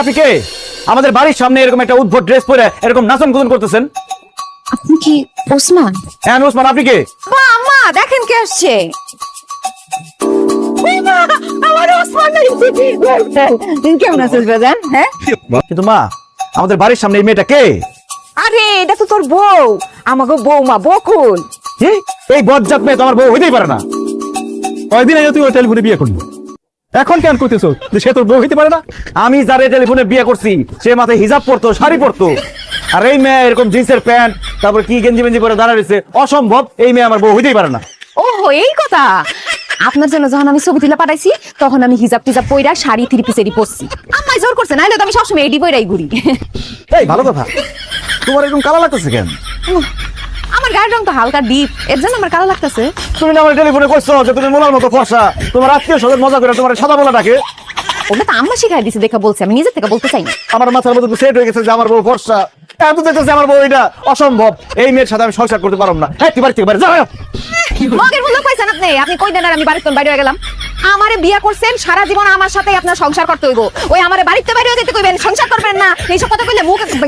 আপনি কে? আমাদের বাড়ির সামনে এরকম একটা উদ্ভট ড্রেস পরে এরকম নাচন কুদন করতেছেন? আপনি কি ওসমান? হ্যাঁ আমি ওসমান, আপনি কে? মা দেখেন কে আসছে। আমার ওসমান কেমন আছিস বাজান? হ্যাঁ, কিন্তু মা, আমাদের বাড়ির সামনে এই মেয়েটা কে? আরে এটা তো তোর বউ, আমাকে বৌমা বকুল। কি? এই বজ্জাত মেয়ে তো আমার বউ হইতেই পারে না। কয়দিন আগে তুই ওর টেলিফোনে বিয়ে করলি, এখন কেন করতেছ যে সে তোর বউ হইতে পারে না? আমি যারে টেলিফোনে বিয়ে করছি সে মাথায় হিজাব পরতো, শাড়ি পরতো, আর এই মেয়ে এরকম জিন্সের প্যান্ট তারপর কি গেঞ্জি মেঞ্জি পরে দাঁড়া রয়েছে। অসম্ভব, এই মেয়ে আমার বউ হইতেই পারে না। ওহো এই কথা। আপনার জন্য যখন আমি ছবি তুলে পাঠাইছি তখন আমি হিজাব টিজাব পইরা শাড়ি থ্রি পিসেরই পরছি। আমায় জোর করছে, নাইলে তো আমি সবসময় এডি পইরাই ঘুরি। এই ভালো কথা, তোমার এরকম কালা লাগতেছে কেন? আমার গায়ের রং তো হালকা ডিপ, এর জন্য আমার কালো লাগতেছে। তুমি না আমার টেলিফোনে কইছো যে তুমি মোলার মতো ফর্সা, তোমার আত্মীয় স্বজন মজা করে তোমার সাদা বলা ডাকে। ওটা তো আম্মা শিখাই দিছে দেখা বলছে, আমি নিজের থেকে বলতে চাই না। আমার মাথার মধ্যে সেট হয়ে গেছে যে আমার বউ ফর্সা, এত দেখতেছে আমার বউ এটা অসম্ভব। এই মেয়ের সাথে আমি সংসার করতে পারবো না। হ্যাঁ তুই বাড়ি থেকে বাইরে যাও। মগের মূল্য পাইছেন আপনি? আপনি কই দেন আর আমি বাড়িতে বাইরে হয়ে গেলাম? আমারে বিয়া করছেন, সারা জীবন আমার সাথে আপনার সংসার করতে হইব। ওই আমারে বাড়িতে বাইরে যেতে কইবেন, সংসার করবেন না, এইসব কথা কইলে মুখ একদম